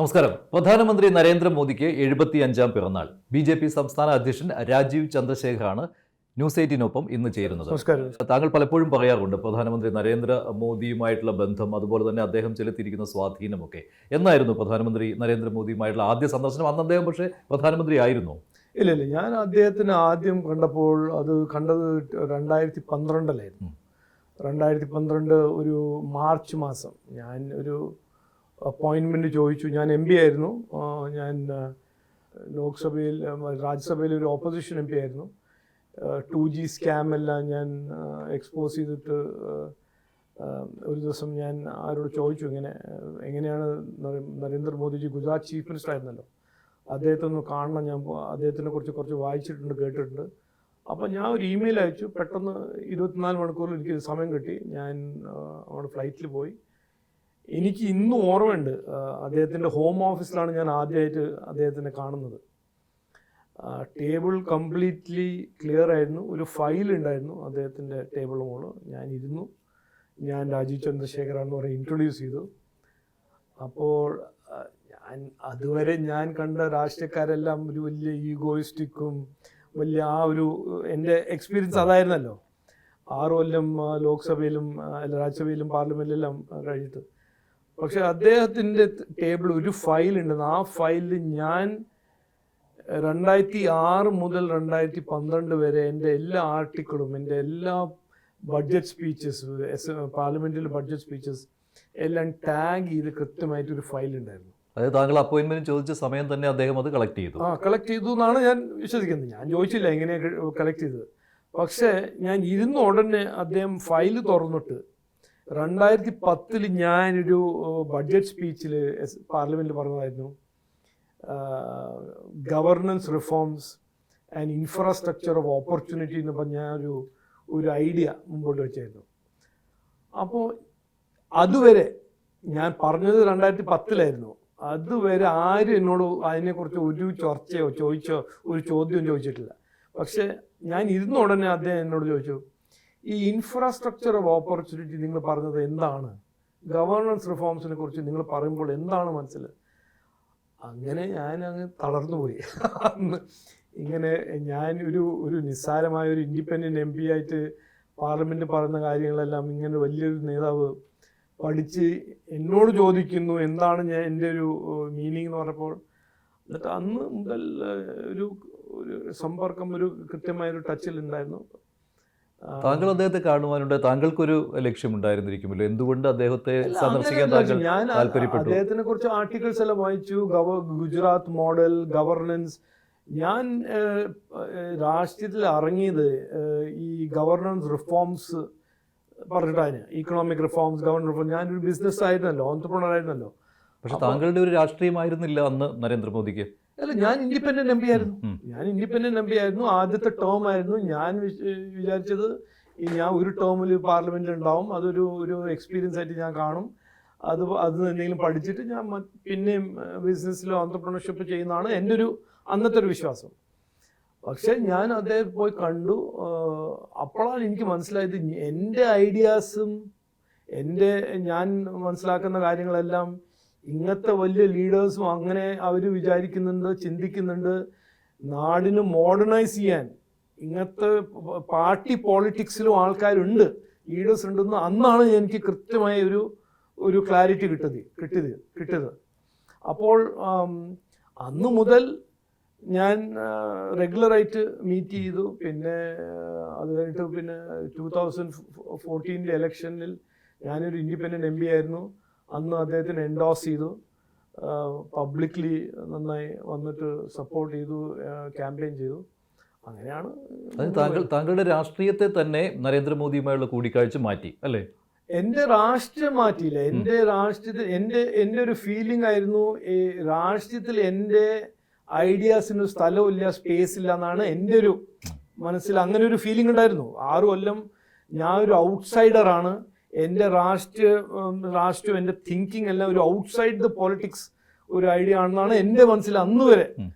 നമസ്കാരം. പ്രധാനമന്ത്രി നരേന്ദ്രമോദിക്ക് 75-ാം പിറന്നാൾ. ബി.ജെ.പി. സംസ്ഥാന അധ്യക്ഷൻ രാജീവ് ചന്ദ്രശേഖറാണ് ന്യൂസ് 18-നൊപ്പം ഇന്ന് ചേരുന്നത്. താങ്കൾ പലപ്പോഴും പറയാറുണ്ട് പ്രധാനമന്ത്രി നരേന്ദ്രമോദിയുമായിട്ടുള്ള ബന്ധം, അതുപോലെ തന്നെ അദ്ദേഹം ചെലുത്തിയിരിക്കുന്ന സ്വാധീനമൊക്കെ. എന്നായിരുന്നു പ്രധാനമന്ത്രി നരേന്ദ്രമോദിയുമായിട്ടുള്ള ആദ്യ സന്ദർശനം? അന്ന് അദ്ദേഹം പക്ഷേ പ്രധാനമന്ത്രി ആയിരുന്നു. ഇല്ല, ഞാൻ അദ്ദേഹത്തിന് ആദ്യം കണ്ടപ്പോൾ അത് കണ്ടത് 2012 2012 ഒരു മാർച്ച് മാസം. ഞാൻ ഒരു അപ്പോയിൻമെൻറ്റ് ചോദിച്ചു. ഞാൻ MP ആയിരുന്നു. ഞാൻ ലോക്സഭയിൽ രാജ്യസഭയിൽ ഒരു ഓപ്പോസിഷൻ MP ആയിരുന്നു. 2G സ്കാം എല്ലാം ഞാൻ എക്സ്പോസ് ചെയ്തിട്ട് ഒരു ദിവസം ഞാൻ ആരോട് ചോദിച്ചു, എങ്ങനെയാണ് നരേന്ദ്രമോദിജി ഗുജറാത്ത് ചീഫ് മിനിസ്റ്റർ ആയിരുന്നല്ലോ, അദ്ദേഹത്തെ ഒന്ന് കാണണം, ഞാൻ അദ്ദേഹത്തിനെ കുറച്ച് വായിച്ചിട്ടുണ്ട്, കേട്ടിട്ടുണ്ട്. അപ്പോൾ ഞാൻ ഒരു ഇമെയിൽ അയച്ചു. പെട്ടെന്ന് 24 മണിക്കൂറിൽ എനിക്ക് സമയം കിട്ടി. ഞാൻ അവിടെ ഫ്ലൈറ്റിൽ പോയി. എനിക്ക് ഇന്നും ഓർമ്മയുണ്ട്, അദ്ദേഹത്തിൻ്റെ ഹോം ഓഫീസിലാണ് ഞാൻ ആദ്യമായിട്ട് അദ്ദേഹത്തിനെ കാണുന്നത്. ടേബിൾ കംപ്ലീറ്റ്ലി ക്ലിയർ ആയിരുന്നു. ഒരു ഫയൽ ഉണ്ടായിരുന്നു അദ്ദേഹത്തിൻ്റെ ടേബിൾ മുകളിൽ. ഞാൻ ഇരുന്നു. ഞാൻ രാജീവ് ചന്ദ്രശേഖറാന്ന് പറഞ്ഞ് ഇൻട്രൊഡ്യൂസ് ചെയ്തു. അപ്പോൾ അതുവരെ ഞാൻ കണ്ട രാഷ്ട്രീയക്കാരെല്ലാം ഒരു വലിയ ഈഗോയിസ്റ്റിക്കും വലിയ എൻ്റെ എക്സ്പീരിയൻസ് അതായിരുന്നല്ലോ. 6 കൊല്ലം ലോക്സഭയിലും രാജ്യസഭയിലും പാർലമെൻറ്റിലെല്ലാം കഴിഞ്ഞിട്ട്. പക്ഷെ അദ്ദേഹത്തിൻ്റെ ടേബിൾ ഒരു ഫയലുണ്ടെന്ന്. ആ ഫയലിൽ ഞാൻ 2006 മുതൽ 2012 വരെ എൻ്റെ എല്ലാ ആർട്ടിക്കിളും, എൻ്റെ എല്ലാ ബഡ്ജറ്റ് സ്പീച്ചസ്, പാർലമെൻറ്റിലെ ബഡ്ജറ്റ് സ്പീച്ചസ് എല്ലാം ടാഗ് ചെയ്ത് കൃത്യമായിട്ടൊരു ഫയലുണ്ടായിരുന്നു. അതായത് താങ്കൾ അപ്പോയിൻമെന്റ് ചോദിച്ച സമയം തന്നെ അദ്ദേഹം അത് കളക്ട് ചെയ്തു. കളക്ട് ചെയ്തു എന്നാണ് ഞാൻ വിശ്വസിക്കുന്നത്. ഞാൻ ചോദിച്ചില്ല എങ്ങനെയാണ് കളക്ട് ചെയ്തത്. പക്ഷേ ഞാൻ ഇരുന്ന ഉടനെ അദ്ദേഹം ഫയൽ തുറന്നിട്ട് 2010 ഞാനൊരു ബഡ്ജറ്റ് സ്പീച്ചിൽ പാർലമെൻറ്റിൽ പറഞ്ഞതായിരുന്നു, governance reforms and infrastructure of opportunity എന്ന് പറഞ്ഞ ഒരു ഐഡിയ മുമ്പോട്ട് വെച്ചായിരുന്നു. അപ്പോൾ അതുവരെ ഞാൻ പറഞ്ഞത് 2010 അതുവരെ ആരും എന്നോട് അതിനെക്കുറിച്ച് ഒരു ചർച്ചയോ ഒരു ചോദ്യവും ചോദിച്ചിട്ടില്ല. പക്ഷേ ഞാൻ ഇരുന്ന ഉടനെ അദ്ദേഹം എന്നോട് ചോദിച്ചു, ഈ ഇൻഫ്രാസ്ട്രക്ചർ ഓഫ് ഓപ്പർച്യൂണിറ്റി നിങ്ങൾ പറഞ്ഞത് എന്താണ്? ഗവർണൻസ് റിഫോംസിനെ കുറിച്ച് നിങ്ങൾ പറയുമ്പോൾ എന്താണ് മനസ്സിൽ? അങ്ങനെ ഞാൻ അങ്ങ് തളർന്നുപോയി. അന്ന് ഇങ്ങനെ ഞാൻ ഒരു നിസ്സാരമായ ഒരു ഇൻഡിപെൻഡൻറ്റ് MP ആയിട്ട് പാർലമെൻറ്റിൽ പറയുന്ന കാര്യങ്ങളെല്ലാം ഇങ്ങനെ വലിയൊരു നേതാവ് പഠിച്ച് എന്നോട് ചോദിക്കുന്നു എന്താണ് എൻ്റെ ഒരു മീനിങ് എന്ന് പറഞ്ഞപ്പോൾ, എന്നിട്ട് അന്ന് മുതൽ ഒരു സമ്പർക്കം, ഒരു കൃത്യമായൊരു ടച്ചിലുണ്ടായിരുന്നു. താങ്കൾ അദ്ദേഹത്തെ കാണുവാനുണ്ട്. താങ്കൾക്കൊരു ലക്ഷ്യമുണ്ടായിരുന്നിരിക്കുമല്ലോ, എന്തുകൊണ്ട് അദ്ദേഹത്തെ സന്ദർശിക്കാൻ ഞാൻ താല്പര്യപ്പെട്ടു? അദ്ദേഹത്തിനെ കുറിച്ച് ആർട്ടിക്കിൾസ് എല്ലാം വായിച്ചു. Gujarat model, governance. ഞാൻ രാഷ്ട്രീയത്തിൽ ഇറങ്ങിയത് ഈ ഗവർണൻസ് റിഫോംസ് പറഞ്ഞിട്ടാണ്. Economic reforms, governance reforms. ഞാനൊരു ബിസിനസ് ആയിരുന്നല്ലോ, ഓൺട്രപ്രണർ ആയിരുന്നല്ലോ. പക്ഷെ താങ്കളുടെ ഒരു രാഷ്ട്രീയമായിരുന്നില്ല അന്ന് നരേന്ദ്രമോദിക്ക്. അല്ല, ഞാൻ ഇൻഡിപെൻഡന്റ് MP ആയിരുന്നു. ആദ്യത്തെ ടേം ആയിരുന്നു. ഞാൻ വിചാരിച്ചത് ഞാൻ ഒരു ടേമിൽ പാർലമെന്റിൽ ഉണ്ടാവും, അതൊരു എക്സ്പീരിയൻസ് ആയിട്ട് ഞാൻ കാണും. അത് എന്തെങ്കിലും പഠിച്ചിട്ട് ഞാൻ പിന്നെയും ബിസിനസ്സിലോ ഓൺട്രപ്രണർഷിപ്പ് ചെയ്യുന്നതാണ് എൻ്റെ അന്നത്തെ ഒരു വിശ്വാസം. പക്ഷെ ഞാൻ അദ്ദേഹം പോയി കണ്ടു. അപ്പോഴാണ് എനിക്ക് മനസ്സിലായത് എൻ്റെ ഐഡിയാസും ഞാൻ മനസ്സിലാക്കുന്ന കാര്യങ്ങളെല്ലാം ഇങ്ങനത്തെ വലിയ ലീഡേഴ്സും അങ്ങനെ അവർ വിചാരിക്കുന്നുണ്ട്, ചിന്തിക്കുന്നുണ്ട്. നാടിന് മോഡേണൈസ് ചെയ്യാൻ ഇങ്ങനത്തെ പാർട്ടി പോളിറ്റിക്സിലും ആൾക്കാരുണ്ട്, ലീഡേഴ്സ് ഉണ്ടെന്ന് അന്നാണ് എനിക്ക് കൃത്യമായ ഒരു ക്ലാരിറ്റി കിട്ടിയത്. അപ്പോൾ അന്ന് മുതൽ ഞാൻ റെഗുലറായിട്ട് മീറ്റ് ചെയ്തു. പിന്നെ അത് കഴിഞ്ഞിട്ട് 2014 ഇലക്ഷനിൽ ഞാനൊരു ഇൻഡിപെൻഡൻറ്റ് MP ആയിരുന്നു. അന്ന് അദ്ദേഹത്തിന് എൻഡോസ് ചെയ്തു, പബ്ലിക്ലി നന്നായി വന്നിട്ട് സപ്പോർട്ട് ചെയ്തു, ക്യാമ്പയിൻ ചെയ്തു. അങ്ങനെയാണ്. താങ്കളുടെ രാഷ്ട്രീയത്തെ തന്നെ നരേന്ദ്രമോദിയുമായുള്ള കൂടിക്കാഴ്ച മാറ്റി അല്ലേ? എൻ്റെ രാഷ്ട്രീയം മാറ്റിയില്ല. എൻ്റെ രാഷ്ട്രീയത്തിൽ എൻ്റെ ഒരു ഫീലിംഗ് ആയിരുന്നു, ഈ രാഷ്ട്രീയത്തിൽ എൻ്റെ ഐഡിയാസിന് സ്ഥലമില്ല, സ്പേസ് ഇല്ല എന്നാണ് എൻ്റെ ഒരു മനസ്സിൽ അങ്ങനെ ഒരു ഫീലിംഗ് ഉണ്ടായിരുന്നു. 6 കൊല്ലം ഞാൻ ഒരു ഔട്ട്സൈഡറാണ്. എൻ്റെ രാഷ്ട്രീയം എൻ്റെ തിങ്കിങ് എല്ലാം ഒരു ഔട്ട്സൈഡ് ദ പൊളിറ്റിക്സ് ഒരു ഐഡിയ ആണെന്നാണ് എൻ്റെ മനസ്സിൽ അന്ന് വരെ.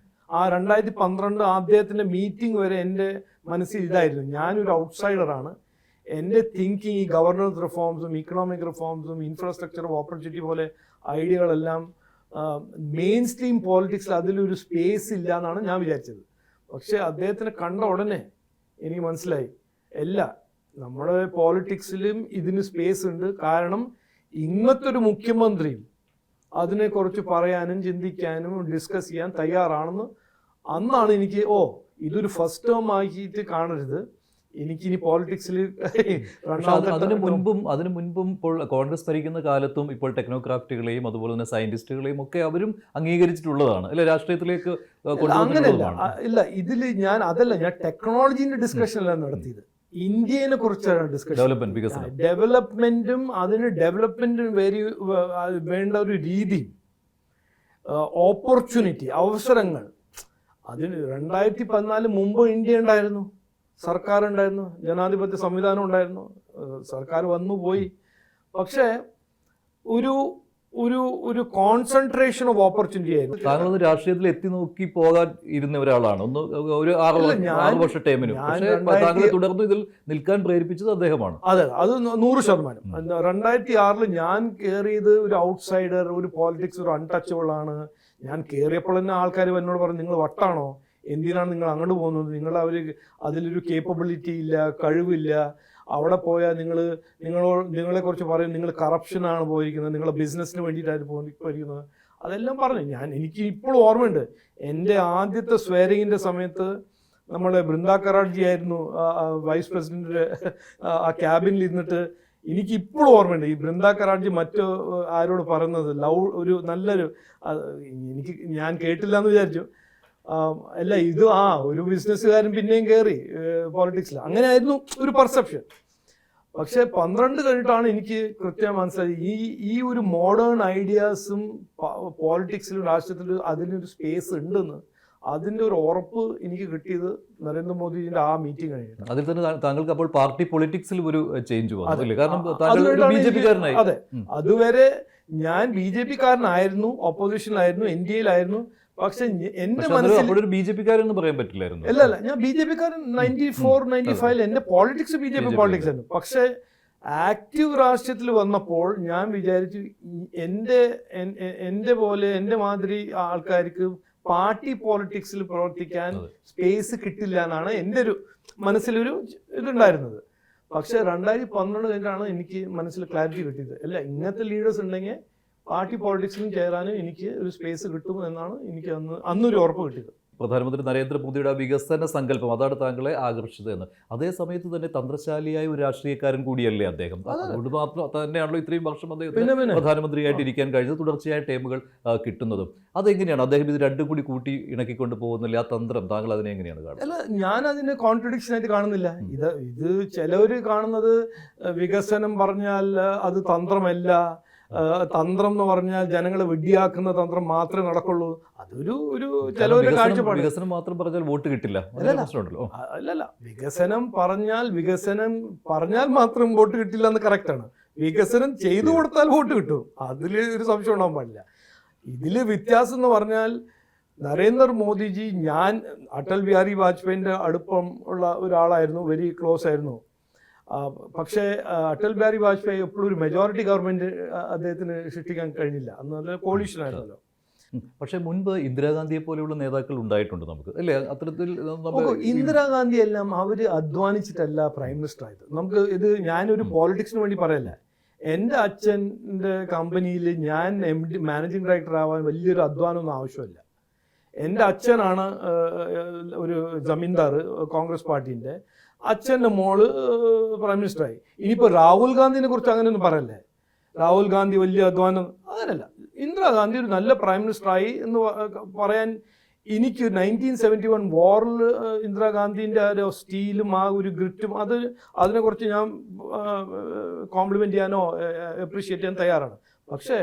ആ 2012 അദ്ദേഹത്തിൻ്റെ മീറ്റിംഗ് വരെ എൻ്റെ മനസ്സിൽ ഇതായിരുന്നു, ഞാനൊരു ഔട്ട്സൈഡറാണ്. എൻ്റെ തിങ്കിങ് ഈ ഗവർണൻസ് റിഫോംസും ഇക്കണോമിക് റിഫോംസും ഇൻഫ്രാസ്ട്രക്ചർ ഓഫ് ഓപ്പർച്യൂണിറ്റി പോലെ ഐഡിയകളെല്ലാം മെയിൻ സ്ട്രീം പോളിറ്റിക്സിൽ അതിലൊരു സ്പേസ് ഇല്ല എന്നാണ് ഞാൻ വിചാരിച്ചത്. പക്ഷെ അദ്ദേഹത്തിനെ കണ്ട ഉടനെ എനിക്ക് മനസ്സിലായി നമ്മുടെ പോളിറ്റിക്സിലും ഇതിന് സ്പേസ് ഉണ്ട്. കാരണം ഇന്നത്തെ ഒരു മുഖ്യമന്ത്രി അതിനെക്കുറിച്ച് പറയാനും ചിന്തിക്കാനും ഡിസ്കസ് ചെയ്യാൻ തയ്യാറാണെന്ന് അന്നാണ് എനിക്ക് ഇതൊരു ഫസ്റ്റ് ടേം ആക്കിയിട്ട് കാണരുത്, എനിക്കിനി പോളിറ്റിക്സിൽ അതിനു മുൻപും ഇപ്പോൾ കോൺഗ്രസ് ഭരിക്കുന്ന കാലത്തും ഇപ്പോൾ ടെക്നോക്രാഫ്റ്റുകളെയും അതുപോലെ തന്നെ സയന്റിസ്റ്റുകളെയും ഒക്കെ അവരും അംഗീകരിച്ചിട്ടുള്ളതാണ് അല്ലെ, രാഷ്ട്രീയത്തിലേക്ക് അങ്ങനെയല്ല. ഇല്ല, ഇതിൽ ഞാൻ ടെക്നോളജീന്റെ ഡിസ്കഷനല്ല നടത്തിയത്, ഇന്ത്യനെ കുറിച്ചാണ് ഡിസ്കഷൻ. ഡെവലപ്മെന്റും ഡെവലപ്മെന്റിന് വേണ്ട ഒരു രീതി, ഓപ്പർച്യൂണിറ്റി, അവസരങ്ങൾ. അതിന് 2014 മുമ്പ് ഇന്ത്യ ഉണ്ടായിരുന്നു, സർക്കാർ ഉണ്ടായിരുന്നു, ജനാധിപത്യ സംവിധാനം ഉണ്ടായിരുന്നു, സർക്കാർ വന്നു പോയി. പക്ഷേ ഒരു ഒരു ഒരു കോൺസെൻട്രേഷൻ ഓഫ് ഓപ്പർച്യൂണിറ്റി ആയിരുന്നു. താങ്കളൊന്ന് രാഷ്ട്രീയത്തിൽ എത്തി നോക്കി പോകാൻ ഇരുന്ന ഒരാളാണ്, ഒരു 6 വർഷ ടൈമിനും. താങ്കളെ തുടർന്ന് ഇതിൽ നിൽക്കാൻ പ്രേരിപ്പിച്ചത് അദ്ദേഹമാണ്. അതെ, അത് 100%. 2006 ഞാൻ കയറിയത് ഒരു ഔട്ട്സൈഡർ, ഒരു പോളിറ്റിക്സ് ഒരു അൺടച്ചബിൾ ആണ്. ഞാൻ കയറിയപ്പോൾ തന്നെ ആൾക്കാർ എന്നോട് പറഞ്ഞു, നിങ്ങൾ വട്ടാണോ, എന്തിനാണ് നിങ്ങൾ അങ്ങോട്ട് പോകുന്നത്, അതിലൊരു കേപ്പബിലിറ്റി ഇല്ല, കഴിവില്ല, അവിടെ പോയാൽ നിങ്ങളെക്കുറിച്ച് പറയും നിങ്ങൾ കറപ്ഷനാണ് പോയിരിക്കുന്നത്, നിങ്ങളെ ബിസിനസ്സിന് വേണ്ടിയിട്ടാണ് പോയിരിക്കുന്നത്, അതെല്ലാം പറഞ്ഞു. എനിക്ക് ഇപ്പോഴും ഓർമ്മയുണ്ട്, എൻ്റെ ആദ്യത്തെ സ്വയറിങ്ങിൻ്റെ സമയത്ത് നമ്മുടെ ബൃന്ദ കറാഡ്ജി ആയിരുന്നു വൈസ് പ്രസിഡന്റ്, ആ ക്യാബിനിൽ ഇരുന്നിട്ട് എനിക്കിപ്പോഴും ഓർമ്മയുണ്ട് ഈ ബൃന്ദ കറാഡ്ജി ആരോട് പറയുന്നത് ഒരു നല്ലൊരു, ഞാൻ കേട്ടില്ല എന്ന് വിചാരിച്ചു, അല്ല ഇത് ഒരു ബിസിനസ്സുകാരൻ പിന്നെയും കയറി പോളിറ്റിക്സിൽ, അങ്ങനെയായിരുന്നു ഒരു പെർസെപ്ഷൻ. പക്ഷെ 12 കഴിഞ്ഞിട്ടാണ് എനിക്ക് കൃത്യമായി മനസ്സിലായി ഈ ഒരു മോഡേൺ ഐഡിയാസും പോളിറ്റിക്സിലും രാഷ്ട്രീയത്തിലും അതിനൊരു സ്പേസ് ഉണ്ടെന്ന്. അതിന്റെ ഒരു ഉറപ്പ് എനിക്ക് കിട്ടിയത് നരേന്ദ്രമോദിജിന്റെ ആ മീറ്റിംഗ് കഴിഞ്ഞിട്ട്. അതിൽ തന്നെ താങ്കൾക്ക് അപ്പോൾ പാർട്ടി പൊളിറ്റിക്സിൽ ഒരു ചേഞ്ച് വന്നു, കാരണം അതെ, അതുവരെ ഞാൻ BJP കാരനായിരുന്നു, ഓപ്പോസിഷനിലായിരുന്നു, NDAയിലായിരുന്നു. പക്ഷെ എന്റെ മനസ്സിൽ BJP കാരെന്ന് പറയാൻ പറ്റില്ലായിരുന്നു. അല്ല, ഞാൻ BJP കാരൻ 94-95 എന്റെ പോളിറ്റിക്സ് BJP പോളിറ്റിക്സ് ആയിരുന്നു. പക്ഷെ ആക്റ്റീവ് രാഷ്ട്രീയത്തിൽ വന്നപ്പോൾ ഞാൻ വിചാരിച്ചു എന്റെ പോലെ എന്റെ മാതിരി ആൾക്കാർക്ക് പാർട്ടി പോളിറ്റിക്സിൽ പ്രവർത്തിക്കാൻ സ്പേസ് കിട്ടില്ല എന്നാണ് എൻ്റെ ഒരു മനസ്സിലൊരു ഇതുണ്ടായിരുന്നത്. പക്ഷെ 2012 കഴിഞ്ഞാണ് എനിക്ക് മനസ്സിൽ ക്ലാരിറ്റി കിട്ടിയത്, അല്ല ഇങ്ങനത്തെ ലീഡേഴ്സ് ഉണ്ടെങ്കിൽ പാർട്ടി പോളിറ്റിക്സിലും ചേരാനും എനിക്ക് ഒരു സ്പേസ് കിട്ടും എന്നാണ് എനിക്ക് അന്നൊരു ഉറപ്പ് കിട്ടിയത്. പ്രധാനമന്ത്രി നരേന്ദ്രമോദിയുടെ വികസന സങ്കല്പം അതാണ് താങ്കളെ ആകർഷിച്ചതെന്ന്. അതേ സമയത്ത് തന്നെ തന്ത്രശാലിയായ ഒരു രാഷ്ട്രീയക്കാരൻ കൂടിയല്ലേ അദ്ദേഹം. അതുകൊണ്ട് മാത്രം തന്നെയാണല്ലോ ഇത്രയും വർഷം അദ്ദേഹം പ്രധാനമന്ത്രിയായിട്ട് ഇരിക്കാൻ കഴിഞ്ഞത്, തുടർച്ചയായ ടൈമുകൾ കിട്ടുന്നതും. അതെങ്ങനെയാണ് അദ്ദേഹം ഇത് രണ്ടും കൂടി കൂട്ടി ഇണക്കിക്കൊണ്ട് പോകുന്നില്ല, ആ തന്ത്രം താങ്കൾ അതിനെ എങ്ങനെയാണ് കാണുന്നത്? അല്ല, ഞാൻ അതിനെ കോൺട്രഡിക്ഷൻ ആയിട്ട് കാണുന്നില്ല. ഇത് ചിലവർ കാണുന്നത് വികസനം പറഞ്ഞാൽ അത് തന്ത്രമല്ല, തന്ത്രം എന്ന് പറഞ്ഞാൽ ജനങ്ങളെ വെടിയാക്കുന്ന തന്ത്രം മാത്രമേ നടക്കുള്ളൂ, അതൊരു ചിലവര് കാഴ്ചപ്പാട്. വികസനം മാത്രം പറഞ്ഞാൽ വോട്ട് കിട്ടില്ല. അല്ലല്ല, വികസനം പറഞ്ഞാൽ മാത്രം വോട്ട് കിട്ടില്ല എന്ന് കറക്റ്റാണ്. വികസനം ചെയ്തു കൊടുത്താൽ വോട്ട് കിട്ടും, അതിൽ ഒരു സംശയം ഉണ്ടാവാൻ പാടില്ല. ഇതിൽ വ്യത്യാസം എന്ന് പറഞ്ഞാൽ നരേന്ദ്രമോദിജി, ഞാൻ അടൽ ബിഹാരി വാജ്പേയിൻ്റെ അടുപ്പം ഉള്ള ഒരാളായിരുന്നു, വെരി ക്ലോസ് ആയിരുന്നു. പക്ഷേ അടൽ ബിഹാരി വാജ്പേയി എപ്പോഴും ഒരു മെജോറിറ്റി ഗവൺമെന്റ് അദ്ദേഹത്തിന് സൃഷ്ടിക്കാൻ കഴിഞ്ഞില്ല, അന്ന് നല്ല കോളിഷൻ ആയിരുന്നല്ലോ. പക്ഷെ മുൻപ് ഇന്ദിരാഗാന്ധിയെ പോലെയുള്ള നേതാക്കൾ ഉണ്ടായിട്ടുണ്ട് നമുക്ക്, അല്ലേ? അത്തരത്തിൽ ഇന്ദിരാഗാന്ധി എല്ലാം അവര് അധ്വാനിച്ചിട്ടല്ല പ്രൈം മിനിസ്റ്റർ ആയത്. ഇത് ഞാനൊരു പോളിറ്റിക്സിന് വേണ്ടി പറയല്ല. എൻ്റെ അച്ഛൻ്റെ കമ്പനിയിൽ ഞാൻ മാനേജിങ് ഡയറക്ടർ ആവാൻ വലിയൊരു അധ്വാനമൊന്നും ആവശ്യമില്ല. എൻ്റെ അച്ഛനാണ് ഒരു ജമീന്ദാർ, കോൺഗ്രസ് പാർട്ടീൻ്റെ അച്ഛൻ്റെ മോള് പ്രൈം മിനിസ്റ്ററായി. ഇനിയിപ്പോൾ രാഹുൽ ഗാന്ധിനെ കുറിച്ച് അങ്ങനെയൊന്നും പറയല്ലേ, രാഹുൽ ഗാന്ധി വലിയ അധ്വാനം, അങ്ങനെയല്ല. ഇന്ദിരാഗാന്ധി ഒരു നല്ല പ്രൈം മിനിസ്റ്ററായി എന്ന് പറയാൻ എനിക്ക് 1971 വാറിൽ ഇന്ദിരാഗാന്ധിൻ്റെ ഒരു സ്റ്റീലും ആ ഒരു ഗ്രിറ്റും അതിനെക്കുറിച്ച് ഞാൻ കോംപ്ലിമെൻ്റ് ചെയ്യാനോ അപ്രീഷിയേറ്റ് ചെയ്യാൻ തയ്യാറാണ്. പക്ഷേ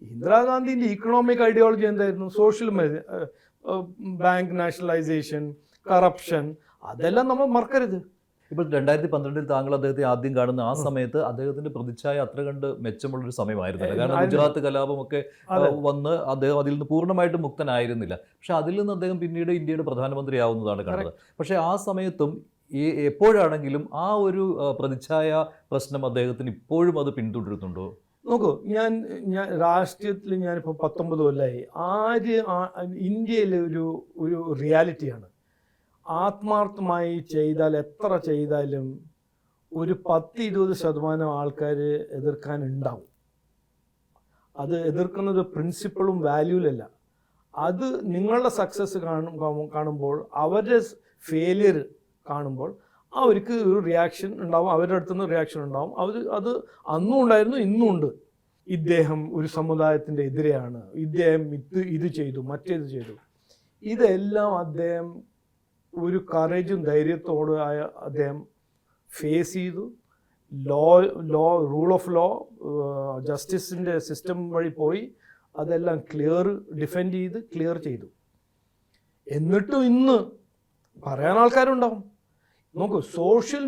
ഇന്ദിരാഗാന്ധിൻ്റെ ഇക്കണോമിക് ഐഡിയോളജി എന്തായിരുന്നു? സോഷ്യൽ ബാങ്ക് നാഷണലൈസേഷൻ, കറപ്ഷൻ, അതെല്ലാം നമ്മൾ മറക്കരുത്. ഇപ്പോൾ 2012 താങ്കൾ അദ്ദേഹത്തെ ആദ്യം കാണുന്ന ആ സമയത്ത് അദ്ദേഹത്തിന്റെ പ്രതിച്ഛായ അത്ര കണ്ട് മെച്ചമുള്ളൊരു സമയമായിരുന്നില്ല. കാരണം ഗുജറാത്ത് കലാപമൊക്കെ വന്ന് അദ്ദേഹം അതിൽ നിന്ന് പൂർണ്ണമായിട്ടും മുക്തനായിരുന്നില്ല. പക്ഷെ അതിൽ നിന്ന് അദ്ദേഹം പിന്നീട് ഇന്ത്യയുടെ പ്രധാനമന്ത്രിയാവുന്നതാണ് കണ്ടത്. പക്ഷെ ആ സമയത്തും എപ്പോഴാണെങ്കിലും ആ ഒരു പ്രതിച്ഛായ പ്രശ്നം അദ്ദേഹത്തിന് ഇപ്പോഴും അത് പിന്തുടരുന്നുണ്ടോ? നോക്കൂ, ഞാൻ രാഷ്ട്രീയത്തിൽ ഞാനിപ്പോൾ 19 കൊല്ലമായി. ഇന്ത്യയിലെ ഒരു റിയാലിറ്റിയാണ്, ആത്മാർത്ഥമായി ചെയ്താൽ എത്ര ചെയ്താലും ഒരു 10-20% ആൾക്കാർ എതിർക്കാനുണ്ടാവും. അത് എതിർക്കുന്നത് പ്രിൻസിപ്പിളും വാല്യൂലല്ല. അത് നിങ്ങളുടെ സക്സസ് കാണുമ്പോൾ, അവരുടെ ഫെയിലിയർ കാണുമ്പോൾ അവർക്ക് ഒരു റിയാക്ഷൻ ഉണ്ടാവും, അവരുടെ അടുത്തുനിന്ന് റിയാക്ഷൻ ഉണ്ടാവും. അത് അന്നും ഉണ്ടായിരുന്നു, ഇന്നും ഉണ്ട്. ഇദ്ദേഹം ഒരു സമുദായത്തിൻ്റെ എതിരെയാണ്, ഇദ്ദേഹം ഇത് ചെയ്തു, മറ്റേത് ചെയ്തു. ഇതെല്ലാം അദ്ദേഹം ഒരു കറേജും ധൈര്യത്തോട് അദ്ദേഹം ഫേസ് ചെയ്തു. റൂൾ ഓഫ് ലോ, ജസ്റ്റിസിൻ്റെ സിസ്റ്റം വഴി പോയി അതെല്ലാം ഡിഫെൻഡ് ചെയ്ത് ക്ലിയർ ചെയ്തു. എന്നിട്ടും ഇന്ന് പറയാൻ ആൾക്കാരുണ്ടാവും. നോക്കൂ, സോഷ്യൽ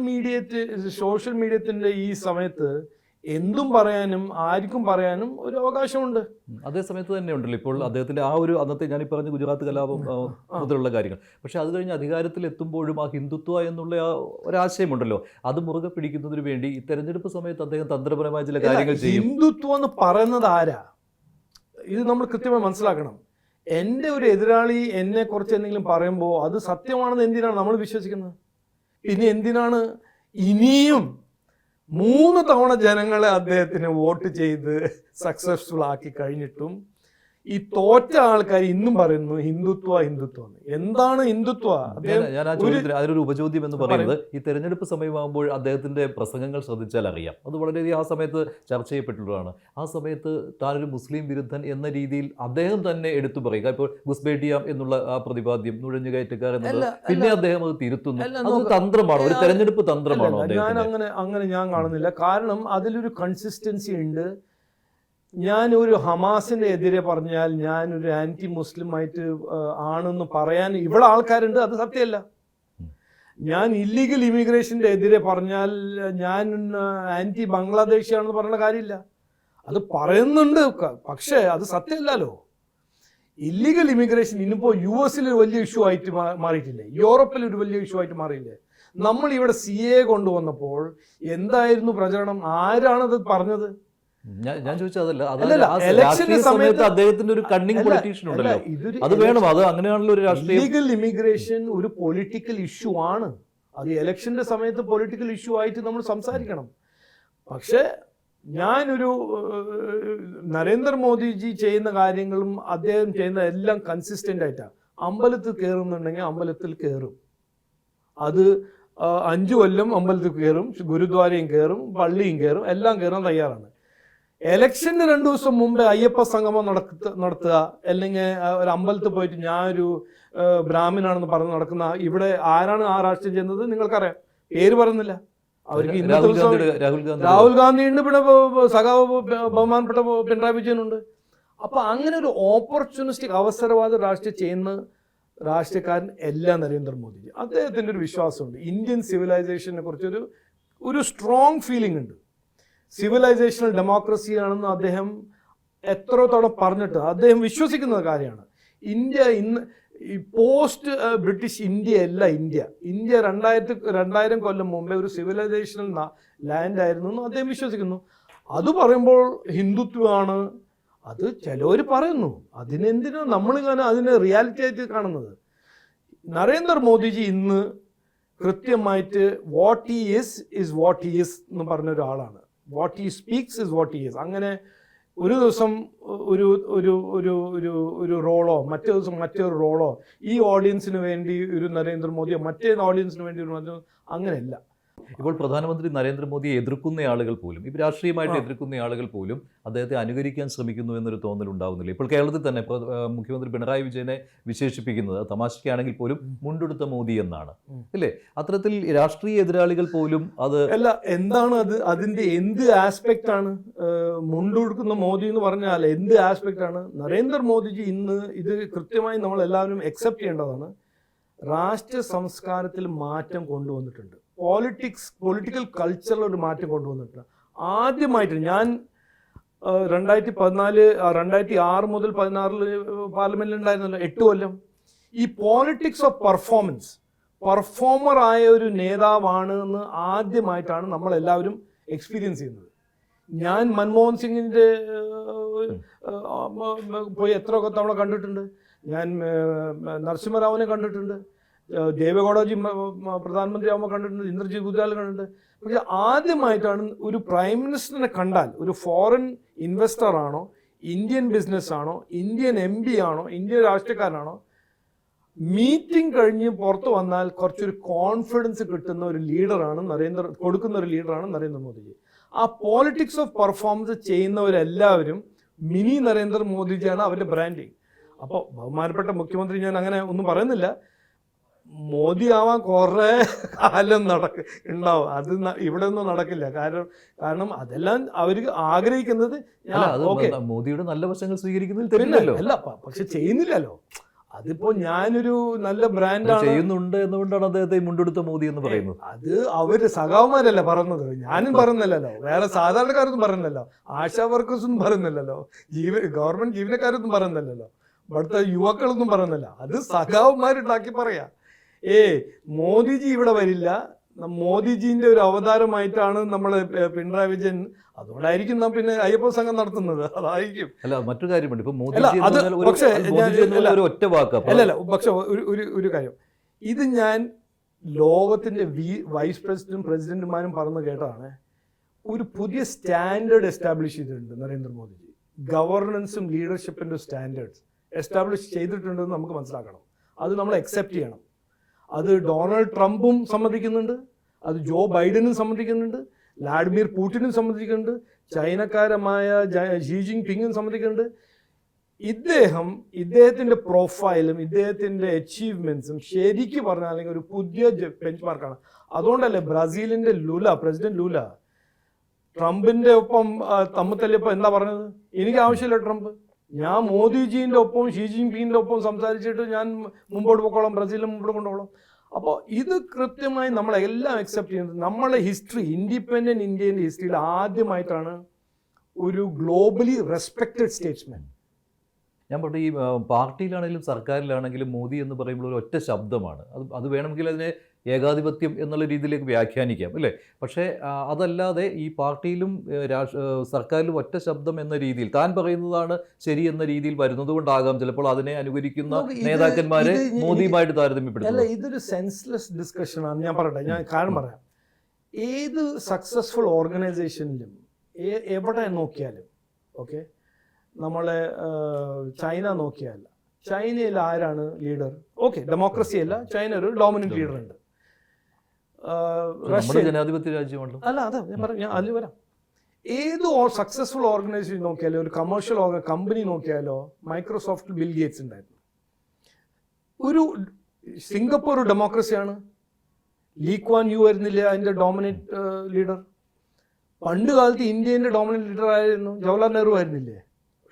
മീഡിയത്തിൻ്റെ ഈ സമയത്ത് എന്തും പറയാനും ആർക്കും പറയാനും ഒരു അവകാശമുണ്ട്. അതേ സമയത്ത് തന്നെ ഉണ്ടല്ലോ ഇപ്പോൾ അദ്ദേഹത്തിന്റെ ആ ഒരു അന്നത്തെ ഞാനീ പറഞ്ഞ ഗുജറാത്ത് കലാപം മുതലുള്ള കാര്യങ്ങൾ. പക്ഷെ അത് കഴിഞ്ഞ് അധികാരത്തിൽ എത്തുമ്പോഴും ആ ഹിന്ദുത്വ എന്നുള്ള ആ ഒരാശയമുണ്ടല്ലോ, അത് മുറുകെ പിടിക്കുന്നതിന് വേണ്ടി ഈ തെരഞ്ഞെടുപ്പ് സമയത്ത് അദ്ദേഹം തന്ത്രപരമായ ചില കാര്യങ്ങൾ ചെയ്യും. ഹിന്ദുത്വം എന്ന് പറയുന്നത് ആരാ? ഇത് നമ്മൾ കൃത്യമായി മനസ്സിലാക്കണം. എൻ്റെ ഒരു എതിരാളി എന്നെ കുറിച്ച് എന്തെങ്കിലും പറയുമ്പോൾ അത് സത്യമാണെന്ന് എന്തിനാണ് നമ്മൾ വിശ്വസിക്കുന്നത്? പിന്നെ എന്തിനാണ് ഇനിയും 3 തവണ ജനങ്ങളെ അദ്ദേഹത്തിന് വോട്ട് ചെയ്ത് സക്സസ്ഫുൾ ആക്കി കഴിഞ്ഞിട്ടും ഈ തോറ്റ ആൾക്കാർ ഇന്നും പറയുന്നു ഹിന്ദുത്വ. എന്താണ് ഹിന്ദുത്വ? ഞാൻ ആ ചോദ്യത്തിന് അതിലൊരു ഉപചോദ്യം എന്ന് പറയുന്നത്, ഈ തെരഞ്ഞെടുപ്പ് സമയമാകുമ്പോൾ അദ്ദേഹത്തിന്റെ പ്രസംഗങ്ങൾ ശ്രദ്ധിച്ചാൽ അറിയാം, അത് വളരെയധികം ആ സമയത്ത് ചർച്ച ചെയ്യപ്പെട്ടിട്ടുള്ളതാണ്. ആ സമയത്ത് താനൊരു മുസ്ലിം വിരുദ്ധൻ എന്ന രീതിയിൽ അദ്ദേഹം തന്നെ എടുത്തു പറയുക. ഇപ്പോൾ ഗുസ്ബേഡിയാം എന്നുള്ള ആ പ്രതിപാദ്യം, നുഴഞ്ഞുകയറ്റക്കാർ എന്നുള്ളത്, പിന്നെ അദ്ദേഹം അത് തിരുത്തുന്നു. അത് തന്ത്രമാണോ, ഒരു തെരഞ്ഞെടുപ്പ് തന്ത്രമാണോ? ഞാൻ കാണുന്നില്ല. കാരണം അതിലൊരു കൺസിസ്റ്റൻസി ഉണ്ട്. ഞാനൊരു ഹമാസിന്റെ എതിരെ പറഞ്ഞാൽ ഞാനൊരു ആന്റി മുസ്ലിം ആയിട്ട് ആണെന്ന് പറയാൻ ഇവിടെ ആൾക്കാരുണ്ട്, അത് സത്യമല്ല. ഞാൻ ഇല്ലീഗൽ ഇമിഗ്രേഷന്റെ എതിരെ പറഞ്ഞാൽ ഞാൻ ആന്റി ബംഗ്ലാദേശിയാണെന്ന് പറയുന്ന കാര്യമില്ല. അത് പറയുന്നുണ്ട്, പക്ഷേ അത് സത്യമല്ലല്ലോ. ഇല്ലീഗൽ ഇമിഗ്രേഷൻ ഇന്നിപ്പോൾ US ഒരു വലിയ ഇഷ്യൂ ആയിട്ട് മാറിയിട്ടില്ലേ? യൂറോപ്പിൽ ഒരു വലിയ ഇഷ്യൂ ആയിട്ട് മാറിയില്ലേ? നമ്മൾ ഇവിടെ CA കൊണ്ടുവന്നപ്പോൾ എന്തായിരുന്നു പ്രചരണം? ആരാണത് പറഞ്ഞത്? ഞാൻ ചോദിച്ചതല്ല, ഇലക്ഷന്റെ സമയത്ത് അദ്ദേഹത്തിന്റെ ഒരു കണ്ണിങ് പൊളിറ്റീഷ്യൻ ഉണ്ടല്ലോ, അത് വേണം. അത് അങ്ങനെയാണല്ലോ ഒരു രാഷ്ട്രീയ ലീഗൽ ഇമിഗ്രേഷൻ ഒരു പൊളിറ്റിക്കൽ ഇഷ്യൂ ആണ്. അത് ഇലക്ഷന്റെ സമയത്ത് പൊളിറ്റിക്കൽ ഇഷ്യൂ ആയിട്ട് നമ്മൾ സംസാരിക്കണം. പക്ഷേ ഞാനൊരു നരേന്ദ്രമോദിജി ചെയ്യുന്ന കാര്യങ്ങളും അദ്ദേഹം ചെയ്യുന്ന എല്ലാം കൺസിസ്റ്റന്റ് ആയിട്ടാണ്. അമ്പലത്തിൽ കയറുന്നുണ്ടെങ്കിൽ അമ്പലത്തിൽ കയറും, അത് 5 കൊല്ലം അമ്പലത്തിൽ കയറും, ഗുരുദ്വാരയും കയറും, പള്ളിയും കയറും, എല്ലാം കയറാൻ തയ്യാറാണ്. ഇലക്ഷന് 2 ദിവസം മുമ്പ് അയ്യപ്പ സംഗമം നടത്തുക, അല്ലെങ്കിൽ ഒരു അമ്പലത്തിൽ പോയിട്ട് ഞാനൊരു ബ്രാഹ്മണാണെന്ന് പറഞ്ഞ് നടക്കുന്ന ഇവിടെ ആരാണ് ആ രാഷ്ട്രീയം ചെയ്യുന്നത്? നിങ്ങൾക്കറിയാം, പേര് പറയുന്നില്ല. അവർക്ക് ഇന്നത്തെ ദിവസം രാഹുൽ ഗാന്ധി ഉണ്ട്, പിന്നെ സഖാവ് ബഹുമാനപ്പെട്ട പിണറായി വിജയനുണ്ട്. അപ്പൊ അങ്ങനെ ഒരു ഓപ്പർച്യൂണിസ്റ്റിക് അവസരവാദ രാഷ്ട്രീയം ചെയ്യുന്ന രാഷ്ട്രീയക്കാരൻ എല്ലാം നരേന്ദ്രമോദിജി. അദ്ദേഹത്തിൻ്റെ ഒരു വിശ്വാസമുണ്ട്, ഇന്ത്യൻ സിവിലൈസേഷനെ കുറിച്ചൊരു സ്ട്രോങ് ഫീലിംഗ് ഉണ്ട്. സിവിലൈസേഷണൽ ഡെമോക്രസിയാണെന്ന് അദ്ദേഹം എത്ര തവണ പറഞ്ഞിട്ട് അദ്ദേഹം വിശ്വസിക്കുന്ന കാര്യമാണ്. ഇന്ത്യ ഇന്ന് ഈ പോസ്റ്റ് ബ്രിട്ടീഷ് ഇന്ത്യ അല്ല. ഇന്ത്യ 2000 കൊല്ലം മുമ്പേ ഒരു സിവിലൈസേഷണൽ ലാൻഡ് ആയിരുന്നു എന്ന് അദ്ദേഹം വിശ്വസിക്കുന്നു. അത് പറയുമ്പോൾ ഹിന്ദുത്വമാണ്, അത് ചിലവർ പറയുന്നു. അതിനെന്തിനാ നമ്മളിങ്ങനെ അതിനെ റിയാലിറ്റി ആയിട്ട് കാണുന്നത്? നരേന്ദ്രമോദിജി ഇന്ന് കൃത്യമായിട്ട് what he is what he is എന്ന് പറഞ്ഞ ഒരാളാണ്. What he speaks is what he is. അങ്ങനെ ഒരു ദിവസം ഒരു റോളോ, മറ്റേ ദിവസം മറ്റൊരു റോളോ, ഈ ഓഡിയൻസിന് വേണ്ടി ഒരു നരേന്ദ്രമോദിയോ മറ്റേ ഓഡിയൻസിന് വേണ്ടി ഒരു അങ്ങനെയല്ല. ഇപ്പോൾ പ്രധാനമന്ത്രി നരേന്ദ്രമോദിയെ എതിർക്കുന്ന ആളുകൾ പോലും, ഇപ്പോൾ രാഷ്ട്രീയമായിട്ട് എതിർക്കുന്ന ആളുകൾ പോലും അദ്ദേഹത്തെ അനുകരിക്കാൻ ശ്രമിക്കുന്നു എന്നൊരു തോന്നൽ ഉണ്ടാകുന്നില്ല. ഇപ്പോൾ കേരളത്തിൽ തന്നെ മുഖ്യമന്ത്രി പിണറായി വിജയനെ വിശേഷിപ്പിക്കുന്നത് തമാശയ്ക്കാണെങ്കിൽ പോലും മുണ്ടെടുത്ത മോദി എന്നാണ്, അല്ലേ? അത്തരത്തിൽ രാഷ്ട്രീയ എതിരാളികൾ പോലും അത് അല്ല, എന്താണ് അത്? അതിന്റെ എന്ത് ആസ്പെക്റ്റ് ആണ് മുണ്ടെടുക്കുന്ന മോദി എന്ന് പറഞ്ഞാൽ? എന്ത് ആസ്പെക്റ്റ് ആണ്? നരേന്ദ്രമോദിജി ഇന്ന് ഇത് കൃത്യമായി നമ്മൾ എല്ലാവരും അക്സെപ്റ്റ് ചെയ്യേണ്ടതാണ്. രാഷ്ട്രീയ സംസ്കാരത്തിൽ മാറ്റം കൊണ്ടുവന്നിട്ടുണ്ട്. പൊളിറ്റിക്കൽ കൾച്ചറിൽ ഒരു മാറ്റം കൊണ്ടുവന്നിട്ടുണ്ട്. ആദ്യമായിട്ട് ഞാൻ 2006 മുതൽ 2016 പാർലമെന്റിൽ ഉണ്ടായിരുന്നല്ലോ, 8 കൊല്ലം. ഈ പോളിറ്റിക്സ് ഓഫ് പെർഫോമർ ആയ ഒരു നേതാവാണ് എന്ന് ആദ്യമായിട്ടാണ് നമ്മളെല്ലാവരും എക്സ്പീരിയൻസ് ചെയ്യുന്നത്. ഞാൻ മൻമോഹൻ സിംഗിൻ്റെ പോയി എത്രയൊക്കെ തവണ കണ്ടിട്ടുണ്ട്. ഞാൻ നരസിംഹറാവുവിനെ കണ്ടിട്ടുണ്ട്, ദേവഗൗഡജി പ്രധാനമന്ത്രി ആകുമ്പോൾ കണ്ടിട്ടുണ്ട്, ഇന്ദ്രജിത് ഗുജറാൽ കണ്ടിട്ടുണ്ട്. പക്ഷെ ആദ്യമായിട്ടാണ് ഒരു പ്രൈം മിനിസ്റ്ററിനെ കണ്ടാൽ, ഒരു ഫോറിൻ ഇൻവെസ്റ്റർ ആണോ, ഇന്ത്യൻ ബിസിനസ് ആണോ, ഇന്ത്യൻ MP ആണോ, ഇന്ത്യൻ രാഷ്ട്രീയക്കാരനാണോ, മീറ്റിംഗ് കഴിഞ്ഞ് പുറത്ത് വന്നാൽ കുറച്ചൊരു കോൺഫിഡൻസ് കിട്ടുന്ന ഒരു ലീഡറാണ് കൊടുക്കുന്ന ഒരു ലീഡറാണ് നരേന്ദ്രമോദിജി. ആ പോളിറ്റിക്സ് ഓഫ് പെർഫോമൻസ് ചെയ്യുന്നവരെല്ലാവരും മിനി നരേന്ദ്രമോദിജിയാണ് അവരുടെ ബ്രാൻഡിങ്. അപ്പോൾ ബഹുമാനപ്പെട്ട മുഖ്യമന്ത്രി, ഞാൻ അങ്ങനെ ഒന്നും പറയുന്നില്ല, മോദി ആവാൻ കുറേ കാലം ഉണ്ടാവും. അത് ഇവിടെ ഒന്നും നടക്കില്ല. കാരണം അതെല്ലാം അവർ ആഗ്രഹിക്കുന്നത് മോദിയുടെ നല്ല വശങ്ങൾ സ്വീകരിക്കുന്നതിൽ അല്ല, പക്ഷെ ചെയ്യുന്നില്ലല്ലോ. അതിപ്പോ ഞാനൊരു നല്ല ബ്രാൻഡാണ് ചെയ്യുന്നുണ്ട് എന്നുകൊണ്ടാണ് അദ്ദേഹത്തെ മുണ്ടെടുത്ത മോദി എന്ന് പറയുന്നത്. അത് അവര് സഖാവുമാരല്ല പറഞ്ഞത്, ഞാനും പറയുന്നില്ലല്ലോ, വേറെ സാധാരണക്കാരൊന്നും പറയുന്നില്ലല്ലോ, ആശാ വർക്കേഴ്സൊന്നും പറയുന്നില്ലല്ലോ, ഗവൺമെന്റ് ജീവനക്കാരൊന്നും പറയുന്നില്ലല്ലോ, ഇവിടുത്തെ യുവാക്കളൊന്നും പറയുന്നില്ല. അത് സഖാവുമാരുണ്ടാക്കി പറയാ. മോദിജി ഇവിടെ വരില്ല, മോദിജിന്റെ ഒരു അവതാരമായിട്ടാണ് നമ്മൾ പിണറായി വിജയൻ, അതുകൊണ്ടായിരിക്കും നാം പിന്നെ അയ്യപ്പ സംഘം നടത്തുന്നത്. അതായിരിക്കും. അല്ല, മറ്റു കാര്യമുണ്ട്. ഇപ്പൊ പക്ഷെ ഒരു കാര്യം, ഇത് ഞാൻ ലോകത്തിന്റെ വൈസ് പ്രസിഡന്റുമാരും പറഞ്ഞു കേട്ടതാണ്. ഒരു പുതിയ സ്റ്റാൻഡേർഡ് എസ്റ്റാബ്ലിഷ് ചെയ്തിട്ടുണ്ട് നരേന്ദ്രമോദിജി. ഗവർണൻസും ലീഡർഷിപ്പിന്റെ സ്റ്റാൻഡേർഡ്സ് എസ്റ്റാബ്ലിഷ് ചെയ്തിട്ടുണ്ടെന്ന് നമുക്ക് മനസ്സിലാക്കണം. അത് നമ്മൾ അക്സെപ്റ്റ് ചെയ്യണം. അത് ഡൊണാൾഡ് ട്രംപും സമ്മതിക്കുന്നുണ്ട്, അത് ജോ ബൈഡനും സമ്മതിക്കുന്നുണ്ട്, വ്ളാഡിമിർ പുടിനും സമ്മതിക്കുന്നുണ്ട്, ചൈനക്കാരമായ ഷീ ജിൻ പിങ്ങും സമ്മതിക്കുന്നുണ്ട്. ഇദ്ദേഹത്തിൻ്റെ പ്രൊഫൈലും ഇദ്ദേഹത്തിൻ്റെ അച്ചീവ്മെൻറ്റ്സും ശരിക്കും പറഞ്ഞാൽ അല്ലെങ്കിൽ ഒരു പുതിയ ബെഞ്ച് മാർക്കാണ്. അതുകൊണ്ടല്ലേ ബ്രസീലിൻ്റെ പ്രസിഡന്റ് ലുല ട്രംപിൻ്റെ ഒപ്പം തമ്മിൽ തല്ലിയപ്പോൾ എന്താ പറഞ്ഞത്? എനിക്ക് ആവശ്യമില്ല ട്രംപ്, ഞാൻ മോദിജീൻ്റെ ഒപ്പം ഷീ ജിൻ പിങ്ങിൻ്റെ ഒപ്പം സംസാരിച്ചിട്ട് ഞാൻ മുമ്പോട്ട് പോയിക്കോളാം, ബ്രസീലിനെ മുമ്പോട്ട് കൊണ്ടുപോകണം. അപ്പോൾ ഇത് കൃത്യമായി നമ്മളെല്ലാം അക്സെപ്റ്റ് ചെയ്യുന്നത്. നമ്മളെ ഹിസ്റ്ററി, ഇൻഡിപെൻഡൻറ്റ് ഇന്ത്യൻ്റെ ഹിസ്റ്ററിയിൽ ആദ്യമായിട്ടാണ് ഒരു ഗ്ലോബലി റെസ്പെക്റ്റഡ് സ്റ്റേറ്റ്സ്മാൻ. ഞാൻ പറഞ്ഞു, ഈ പാർട്ടിയിലാണെങ്കിലും സർക്കാരിലാണെങ്കിലും മോദി എന്ന് പറയുമ്പോൾ ഒരു ഒറ്റ ശബ്ദമാണ്. അത് വേണമെങ്കിൽ അതിനെ ഏകാധിപത്യം എന്നുള്ള രീതിയിലേക്ക് വ്യാഖ്യാനിക്കാം, അല്ലേ? പക്ഷേ അതല്ലാതെ ഈ പാർട്ടിയിലും സർക്കാരിലും ഒറ്റ ശബ്ദം എന്ന രീതിയിൽ താൻ പറയുന്നതാണ് ശരി എന്ന രീതിയിൽ വരുന്നത് കൊണ്ടാകാം ചിലപ്പോൾ അതിനെ അനുകരിക്കുന്ന നേതാക്കന്മാരെ മോദിയുമായിട്ട് താരതമ്യപ്പെടുത്തുന്നത്. അല്ല, ഇതൊരു സെൻസ്ലെസ് ഡിസ്കഷനാണ്. ഞാൻ പറയട്ടെ, ഞാൻ കാരണം പറയാം. ഏത് സക്സസ്ഫുൾ ഓർഗനൈസേഷനിലും എവിടെ നോക്കിയാലും, ഓക്കെ, നമ്മളെ ചൈന നോക്കിയാൽ, ചൈനയിൽ ആരാണ് ലീഡർ? ഓക്കെ, ഡെമോക്രസി അല്ല, ചൈന ഒരു ഡോമിനന്റ് ലീഡർ ഉണ്ട്. ജനാധിപത്യ രാജ്യമാണല്ലോ. അല്ല, അതാ ഞാൻ പറഞ്ഞു, ഞാൻ അതിൽ വരാം. ഏത് സക്സസ്ഫുൾ ഓർഗനൈസേഷൻ നോക്കിയാലോ, ഒരു കമേഴ്ഷ്യൽ കമ്പനി നോക്കിയാലോ, മൈക്രോസോഫ്റ്റ് ബിൽ ഗേറ്റ്സ് ഉണ്ടായിരുന്നു. സിംഗപ്പൂർ ഒരു ഡെമോക്രസിയാണ്. ലീ ക്വാൻ യു ആയിരുന്നില്ലേ അതിൻ്റെ ഡോമിനേറ്റ് ലീഡർ? പണ്ട് കാലത്ത് ഇന്ത്യൻ്റെ ഡോമിനേറ്റ് ലീഡർ ആയിരുന്നു ജവഹർലാൽ നെഹ്റു ആയിരുന്നില്ലേ?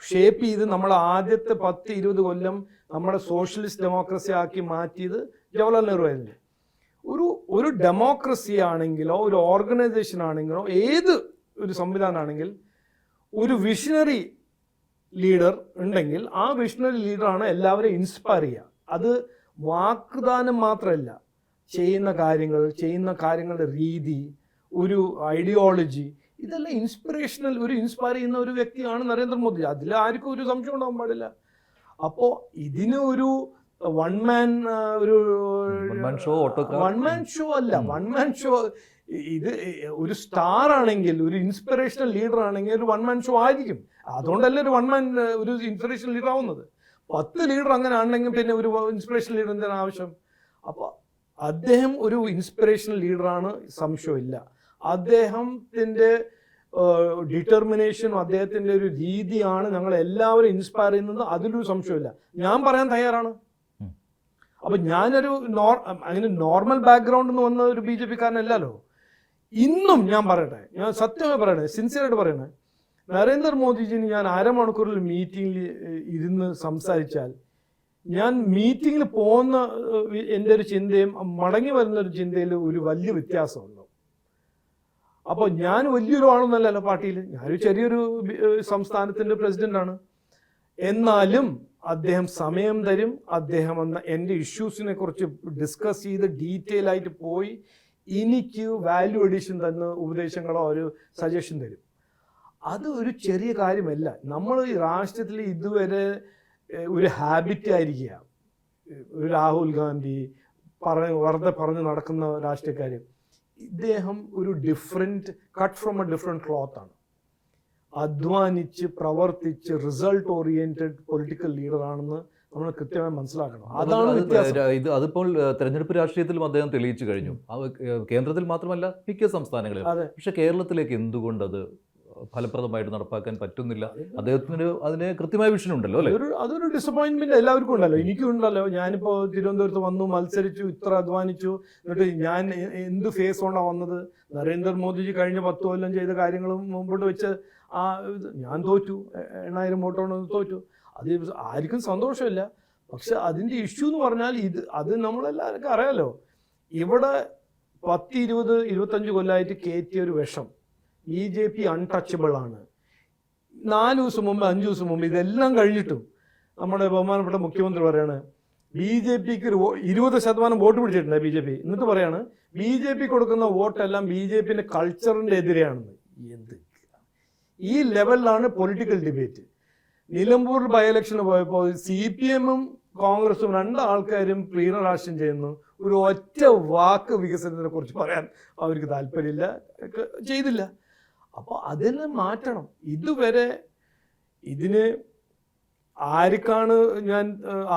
ഷേപ്പ് ചെയ്ത് നമ്മൾ ആദ്യത്തെ 10-20 കൊല്ലം നമ്മുടെ സോഷ്യലിസ്റ്റ് ഡെമോക്രസി ആക്കി മാറ്റിയത് ജവഹർലാൽ നെഹ്റു ആയിരുന്നു. ഒരു ഡെമോക്രസി ആണെങ്കിലോ ഒരു ഓർഗനൈസേഷൻ ആണെങ്കിലോ ഏത് ഒരു സംവിധാനമാണെങ്കിൽ ഒരു വിഷണറി ലീഡർ ഉണ്ടെങ്കിൽ ആ വിഷണറി ലീഡറാണ് എല്ലാവരെയും ഇൻസ്പയർ ചെയ്യുക. അത് വാഗ്ദാനം മാത്രമല്ല, ചെയ്യുന്ന കാര്യങ്ങളുടെ രീതി, ഒരു ഐഡിയോളജി, ഇതെല്ലാം ഇൻസ്പയർ ചെയ്യുന്ന ഒരു വ്യക്തിയാണ് നരേന്ദ്രമോദി. അതിൽ ആർക്കും ഒരു സംശയം ഉണ്ടാവാൻ പാടില്ല. അപ്പോൾ ഇതിന് ഒരു വൺ മാൻ ഷോ അല്ല. ഇത് ഒരു സ്റ്റാർ ആണെങ്കിൽ, ഒരു ഇൻസ്പിറേഷണൽ ലീഡർ ആണെങ്കിൽ ഒരു വൺ മാൻ ഷോ ആയിരിക്കും. അതുകൊണ്ടല്ലേ ഒരു ഇൻസ്പിറേഷണൽ ലീഡർ ആവുന്നത്. 10 ലീഡർ അങ്ങനെ ആണെങ്കിൽ പിന്നെ ഒരു ഇൻസ്പിറേഷണൽ ലീഡർ എന്താണ് ആവശ്യം? അപ്പോൾ അദ്ദേഹം ഒരു ഇൻസ്പിറേഷണൽ ലീഡറാണ്, സംശയമില്ല. അദ്ദേഹത്തിൻ്റെ ഡിറ്റർമിനേഷനും അദ്ദേഹത്തിൻ്റെ ഒരു രീതിയാണ് ഞങ്ങൾ എല്ലാവരും ഇൻസ്പയർ ചെയ്യുന്നത്. അതിലൊരു സംശയമില്ല. ഞാൻ പറയാൻ തയ്യാറാണ്. അപ്പം ഞാനൊരു അങ്ങനെ നോർമൽ ബാക്ക്ഗ്രൗണ്ടിൽ നിന്ന് വന്ന ഒരു BJP കാരനല്ലല്ലോ. ഇന്നും ഞാൻ പറയട്ടെ, ഞാൻ സത്യമായി പറയട്ടെ, സിൻസിയറായിട്ട് പറയണേ, നരേന്ദ്രമോദിജിന് ഞാൻ അരമണിക്കൂറിൽ മീറ്റിങ്ങിൽ ഇരുന്ന് സംസാരിച്ചാൽ, ഞാൻ മീറ്റിങ്ങിൽ പോകുന്ന എൻ്റെ ഒരു ചിന്തയും മടങ്ങി വരുന്നൊരു ചിന്തയിൽ ഒരു വലിയ വ്യത്യാസമുണ്ടോ? അപ്പോൾ ഞാൻ വലിയൊരു ആളൊന്നല്ലല്ലോ പാർട്ടിയിൽ, ഞാനൊരു ചെറിയൊരു സംസ്ഥാനത്തിൻ്റെ പ്രസിഡൻ്റാണ്. എന്നാലും അദ്ദേഹം സമയം തരും. അദ്ദേഹം എൻ്റെ ഇഷ്യൂസിനെ കുറിച്ച് ഡിസ്കസ് ചെയ്ത് ഡീറ്റെയിൽ ആയിട്ട് പോയി എനിക്ക് വാല്യൂ എഡിഷൻ തന്ന ഉപദേശങ്ങളോ ഒരു സജഷൻ തരും. അത് ഒരു ചെറിയ കാര്യമല്ല. നമ്മൾ ഈ രാഷ്ട്രത്തിൽ ഇതുവരെ ഒരു ഹാബിറ്റ് ആയിരിക്കുക. ഒരു രാഹുൽ ഗാന്ധി വെറുതെ പറഞ്ഞ് നടക്കുന്ന രാഷ്ട്രീയക്കാർ, ഇദ്ദേഹം ഒരു കട്ട് ഫ്രം എ ഡിഫറെൻറ്റ് ക്ലോത്താണ്. അധ്വാനിച്ച് പ്രവർത്തിച്ച് റിസൾട്ട് ഓറിയന്റഡ് പൊളിറ്റിക്കൽ ലീഡറാണെന്ന് നമ്മൾ കൃത്യമായി മനസ്സിലാക്കണം. അതാണ് വ്യത്യാസം. അതിപ്പോൾ തെരഞ്ഞെടുപ്പ് രാഷ്ട്രീയത്തിലും അദ്ദേഹം തെളിയിച്ചു കഴിഞ്ഞു. കേന്ദ്രത്തിൽ മാത്രമല്ല മിക്ക സംസ്ഥാനങ്ങളിലും. പക്ഷെ കേരളത്തിലേക്ക് എന്തുകൊണ്ട് അത് ഫലപ്രദമായിട്ട് നടപ്പാക്കാൻ പറ്റുന്നില്ല? അദ്ദേഹത്തിന് അതിന് കൃത്യമായ വിഷൻ ഉണ്ടല്ലോ അല്ലേ? അതൊരു ഡിസപ്പോയിന്റ്മെന്റ് എല്ലാവർക്കും ഉണ്ടല്ലോ, എനിക്കും ഉണ്ടല്ലോ. ഞാനിപ്പോൾ തിരുവനന്തപുരത്ത് വന്നു, മത്സരിച്ചു, ഇത്ര അധ്വാനിച്ചു, എന്നിട്ട് ഞാൻ എന്ത് ഫേസ് കൊണ്ടാണ് വന്നത്? നരേന്ദ്രമോദിജി കഴിഞ്ഞ 10 കൊല്ലം ചെയ്ത കാര്യങ്ങളും മുമ്പോട്ട് വെച്ച് ഞാൻ തോറ്റു, 8000 വോട്ടോണ്ട് തോറ്റു. അത് ആർക്കും സന്തോഷമില്ല. പക്ഷെ അതിൻ്റെ ഇഷ്യൂ എന്ന് പറഞ്ഞാൽ അത് നമ്മളെല്ലാവർക്കും അറിയാലോ. ഇവിടെ 10, 20, 25 കൊല്ലമായിട്ട് കയറ്റിയ ഒരു വിഷം. BJP അൺടച്ചബിൾ ആണ്. 4 ദിവസം മുമ്പ് 5 ദിവസം മുമ്പ് ഇതെല്ലാം കഴിഞ്ഞിട്ടും നമ്മുടെ ബഹുമാനപ്പെട്ട മുഖ്യമന്ത്രി പറയാണ് BJPക്ക് 20% വോട്ട് പിടിച്ചിട്ടുണ്ട് BJP. എന്നിട്ട് പറയാണ് BJP കൊടുക്കുന്ന വോട്ടെല്ലാം BJPന്റെ കൾച്ചറിന്റെ എതിരെയാണെന്ന്. എന്ത് ഈ ലെവലിലാണ് പൊളിറ്റിക്കൽ ഡിബേറ്റ്. നിലമ്പൂർ ബൈ ഇലക്ഷന് പോയപ്പോൾ CPM-ഉം കോൺഗ്രസും 2 ആൾക്കാരും പ്രീണരാഷ്ട്രം ചെയ്യുന്നു. ഒരു ഒറ്റ വാക്ക് വികസനത്തിനെ കുറിച്ച് പറയാൻ അവർക്ക് താല്പര്യമില്ല, ചെയ്തില്ല. അപ്പോൾ അതെല്ലാം മാറ്റണം. ഇതുവരെ ഇതിന് ആർക്കാണ്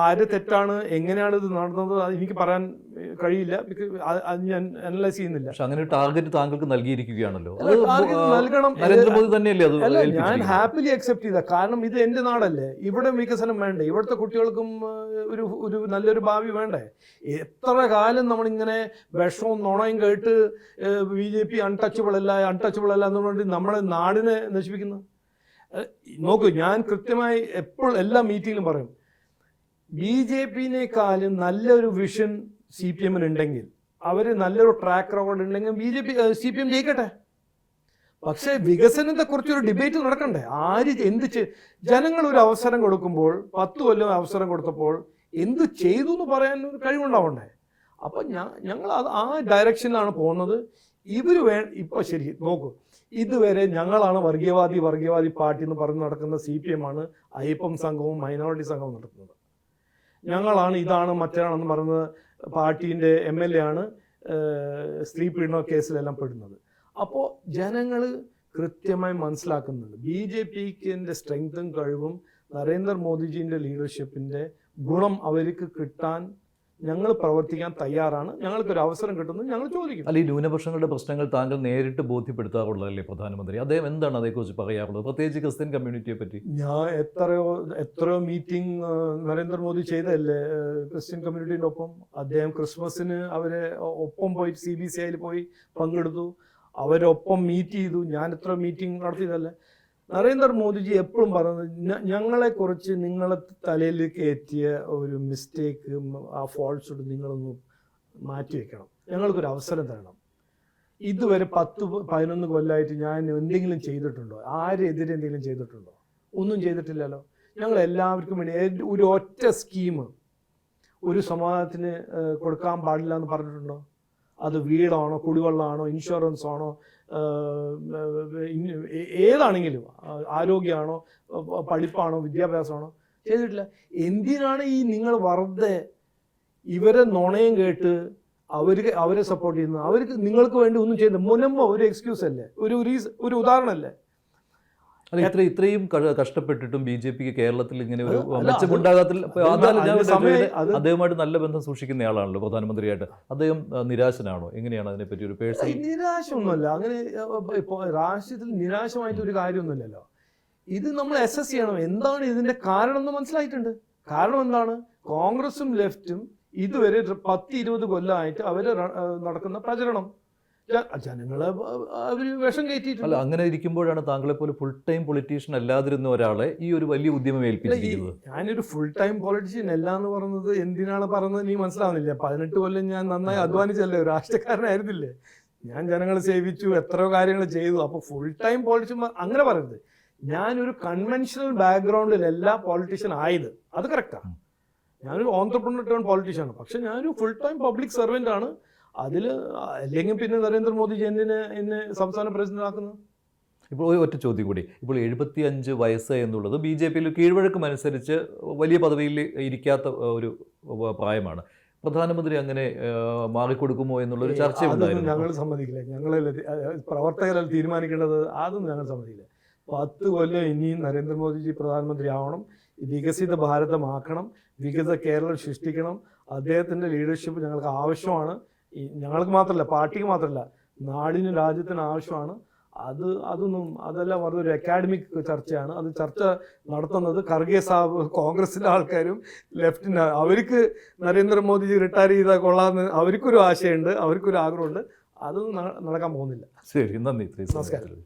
ആര് തെറ്റാണ്, എങ്ങനെയാണ് ഇത് നടന്നത് എനിക്ക് പറയാൻ കഴിയില്ല. അത് ഞാൻ അനലൈസ് ചെയ്യുന്നില്ല. പക്ഷെ അങ്ങനെ ഒരു ടാർഗറ്റ് താങ്കൾക്ക് നൽകിയിരിക്കുകയാണല്ലോ. നൽകണം. നരേന്ദ്രമോദി തന്നെയല്ലേ അത്? ഞാൻ ഹാപ്പിലി അക്സെപ്റ്റ് ചെയ്ത. കാരണം ഇത് എൻ്റെ നാടല്ലേ, ഇവിടെ വികസനം വേണ്ടേ, ഇവിടുത്തെ കുട്ടികൾക്കും ഒരു നല്ലൊരു ഭാവി വേണ്ടേ? എത്ര കാലം നമ്മളിങ്ങനെ വിഷവും നുണയും കേട്ട് BJP അൺടച്ചബിൾ അല്ല എന്ന് പറഞ്ഞിട്ട് നമ്മുടെ നാടിനെ നശിപ്പിക്കുന്നു. നോക്കൂ, ഞാൻ കൃത്യമായി എപ്പോഴും എല്ലാ മീറ്റിങ്ങിലും പറയും, BJP-നേക്കാളും നല്ലൊരു വിഷൻ CPM-നുണ്ടെങ്കിൽ, അവർ നല്ലൊരു ട്രാക്ക് റെക്കോർഡ് ഉണ്ടെങ്കിൽ CPM ജയിക്കട്ടെ. പക്ഷേ വികസനത്തെക്കുറിച്ചൊരു ഡിബേറ്റ് നടക്കണ്ടേ? ജനങ്ങൾ ഒരു അവസരം കൊടുക്കുമ്പോൾ, 10 കൊല്ലം അവസരം കൊടുത്തപ്പോൾ എന്ത് ചെയ്തു എന്ന് പറയാൻ ഒരു കഴിവുണ്ടാവണ്ടേ? അപ്പം ഞങ്ങൾ ആ ഡയറക്ഷനിലാണ് പോകുന്നത്. ഇപ്പോൾ ശരി നോക്കൂ, ഇതുവരെ ഞങ്ങളാണ് വർഗീയവാദി പാർട്ടി എന്ന് പറഞ്ഞ് നടക്കുന്ന CPM-ആണ് അയ്യപ്പം സംഘവും മൈനോറിറ്റി സംഘവും നടത്തുന്നത്. ഞങ്ങളാണ് ഇതാണ് മറ്റാണെന്ന് പറയുന്നത് പാർട്ടീൻ്റെ MLA ആണ് സ്ത്രീ പീഡന കേസിലെല്ലാം പെടുന്നത്. അപ്പോൾ ജനങ്ങൾ കൃത്യമായി മനസ്സിലാക്കുന്നുണ്ട് BJPന്റെ സ്ട്രെങ്തും കഴിവും നരേന്ദ്രമോദിജീൻ്റെ ലീഡർഷിപ്പിൻ്റെ ഗുണം അവർക്ക് കിട്ടാൻ ഞങ്ങൾ പ്രവർത്തിക്കാൻ തയ്യാറാണ്. ഞങ്ങൾക്കൊരു അവസരം കിട്ടുന്നത് ഞങ്ങൾ ചോദിക്കും. അല്ല, ഈ ന്യൂനപക്ഷങ്ങളുടെ പ്രശ്നങ്ങൾ താങ്കൾ നേരിട്ട് ബോധ്യപ്പെടുത്താറുള്ളതല്ലേ പ്രധാനമന്ത്രി? അദ്ദേഹം എന്താണ് അതേക്കുറിച്ച് പറയാറുള്ളത്, പ്രത്യേകിച്ച് ക്രിസ്ത്യൻ കമ്മ്യൂണിറ്റിയെ പറ്റി? ഞാൻ എത്രയോ മീറ്റിംഗ് നരേന്ദ്രമോദി ചെയ്തല്ലേ ക്രിസ്ത്യൻ കമ്മ്യൂണിറ്റീൻ്റെ ഒപ്പം. അദ്ദേഹം ക്രിസ്മസിന് അവരെ ഒപ്പം പോയി CBCIയിൽ പോയി പങ്കെടുത്തു, അവരൊപ്പം മീറ്റ് ചെയ്തു. ഞാൻ എത്ര മീറ്റിംഗ് നടത്തിയതല്ലേ. നരേന്ദ്രമോദിജി എപ്പോഴും പറയുന്നത്, ഞങ്ങളെക്കുറിച്ച് നിങ്ങളെ തലയിൽ കയറ്റിയ ഒരു മിസ്റ്റേക്ക്, ആ ഫോൾട്ട്സ് നിങ്ങളൊന്ന് മാറ്റിവെക്കണം, ഞങ്ങൾക്കൊരു അവസരം തരണം. ഇതുവരെ 10-11 കൊല്ലമായിട്ട് ഞാൻ എന്തെങ്കിലും ചെയ്തിട്ടുണ്ടോ? ആരെതിരെ എന്തെങ്കിലും ചെയ്തിട്ടുണ്ടോ? ഒന്നും ചെയ്തിട്ടില്ലല്ലോ. ഞങ്ങൾ എല്ലാവർക്കും വേണ്ടി ഒരു ഒറ്റ സ്കീം ഒരു സമാജത്തിന് കൊടുക്കാൻ പാടില്ല എന്ന് പറഞ്ഞിട്ടുണ്ടോ? അത് വീടാണോ, കുടിവെള്ളമാണോ, ഇൻഷുറൻസ് ആണോ, ഏതാണെങ്കിലും, ആരോഗ്യമാണോ, പഠിപ്പാണോ, വിദ്യാഭ്യാസമാണോ, ചെയ്തിട്ടില്ല. എന്തിനാണ് നിങ്ങൾ വെറുതെ ഇവരെ നുണയും കേട്ട് അവരെ സപ്പോർട്ട് ചെയ്യുന്നത്? അവർക്ക് നിങ്ങൾക്ക് വേണ്ടി ഒന്നും ചെയ്യുന്നത് മുൻപ് ഒരു എക്സ്ക്യൂസ് അല്ലേ, ഒരു ഉദാഹരണമല്ലേ? അല്ല, ഇത്രയും കഷ്ടപ്പെട്ടിട്ടും BJPക്ക് കേരളത്തിൽ ഇങ്ങനെ ഒരു മെച്ചമുണ്ടാകാത്തില്ല. അദ്ദേഹമായിട്ട് നല്ല ബന്ധം സൂക്ഷിക്കുന്ന ആളാണല്ലോ പ്രധാനമന്ത്രിയായിട്ട്. അദ്ദേഹം നിരാശനാണോ? എങ്ങനെയാണ് അതിനെപ്പറ്റി ഒരു പേഴ്സണൽ? നിരാശ ഒന്നുമല്ല. അങ്ങനെ ഇപ്പോൾ രാഷ്ട്രീയത്തിൽ നിരാശമായിട്ട് ഒരു കാര്യമൊന്നുമില്ലല്ലോ. ഇത് നമ്മൾ അസസ് ചെയ്യണം. എന്താണ് ഇതിന്റെ കാരണം എന്ന് മനസ്സിലായിട്ടുണ്ട്. കാരണം എന്താണ്? കോൺഗ്രസും ലെഫ്റ്റും ഇതുവരെ 10-20 കൊല്ലമായിട്ട് അവര് നടക്കുന്ന പ്രചരണം ജനങ്ങളെ അവർ വിഷം കയറ്റിയിട്ടുണ്ട്. അല്ല, അങ്ങനെ ഇരിക്കുമ്പോഴാണ് താങ്കളെ പോലെ ഫുൾ ടൈം പൊളിറ്റീഷ്യൻ അല്ലാതിരുന്ന ഒരാളെ ഈ ഒരു വലിയ ഉദ്യമം ഏൽപ്പിച്ചിരിക്കുന്നത്. ഞാനൊരു ഫുൾ ടൈം പൊളിറ്റീഷ്യൻ അല്ല എന്ന് പറയുന്നത് എന്തിനാണ് പറയുന്നത് നീ മനസ്സിലാവുന്നില്ല. 18 കൊല്ലം ഞാൻ നന്നായി അധ്വാനിച്ചല്ലേ, രാഷ്ട്രീയക്കാരനായിരുന്നില്ലേ. ഞാൻ ജനങ്ങളെ സേവിച്ചു, എത്രയോ കാര്യങ്ങൾ ചെയ്തു. അപ്പോൾ ഫുൾ ടൈം പൊളിറ്റീഷ്യൻ അങ്ങനെ പറയരുത്. ഞാനൊരു കൺവെൻഷണൽ ബാക്ക്ഗ്രൗണ്ടിലല്ല പൊളിറ്റീഷ്യൻ ആയത്, അത് കറക്റ്റാണ്. ഞാനൊരു ഓൺട്രപ്രനർ ടേൺ പൊളിറ്റീഷ്യനാണ്. പക്ഷെ ഞാനൊരു ഫുൾ ടൈം പബ്ലിക് സർവൻ്റ് ആണ്. അതിൽ അല്ലെങ്കിൽ പിന്നെ നരേന്ദ്രമോദിജി എന്നെ സംസ്ഥാന പ്രസിഡന്റ് ആക്കുന്നത്. ഇപ്പോൾ ഒരു ഒറ്റ ചോദ്യം കൂടി, ഇപ്പോൾ 75 വയസ്സ് എന്നുള്ളത് ബി ജെ പിയിൽ കീഴ്വഴക്കം അനുസരിച്ച് വലിയ പദവിയിൽ ഇരിക്കാത്ത ഒരു പ്രായമാണ്. പ്രധാനമന്ത്രി അങ്ങനെ മാറിക്കൊടുക്കുമോ എന്നുള്ളൊരു ചർച്ചയുണ്ടായിരുന്നു. ഞങ്ങൾ സമ്മതിക്കില്ല. ഞങ്ങൾ പ്രവർത്തകരല്ല തീരുമാനിക്കേണ്ടത്. അതൊന്നും ഞങ്ങൾ സമ്മതിക്കില്ല. 10 കൊല്ലം ഇനിയും നരേന്ദ്രമോദിജി പ്രധാനമന്ത്രി ആവണം, വികസിത ഭാരതമാക്കണം, വികസിത കേരളം സൃഷ്ടിക്കണം. അദ്ദേഹത്തിൻ്റെ ലീഡർഷിപ്പ് ഞങ്ങൾക്ക് ആവശ്യമാണ്. ഞങ്ങൾക്ക് മാത്രമല്ല, പാർട്ടിക്ക് മാത്രമല്ല, നാടിനും രാജ്യത്തിനും ആവശ്യമാണ്. അതെല്ലാം വെറുതെ ഒരു അക്കാഡമിക് ചർച്ചയാണ്. അത് ചർച്ച നടത്തുന്നത് ഖർഗെ സാബ്, കോൺഗ്രസിലെ ആൾക്കാരും ലെഫ്റ്റിന്. അവർക്ക് നരേന്ദ്രമോദിജി റിട്ടയർ ചെയ്താൽ കൊള്ളാമെന്ന് അവർക്കൊരു ആശയമുണ്ട്, അവർക്കൊരു ആഗ്രഹമുണ്ട്. അതൊന്നും നടക്കാൻ പോകുന്നില്ല. ശരി, നന്ദി. നമസ്കാരം.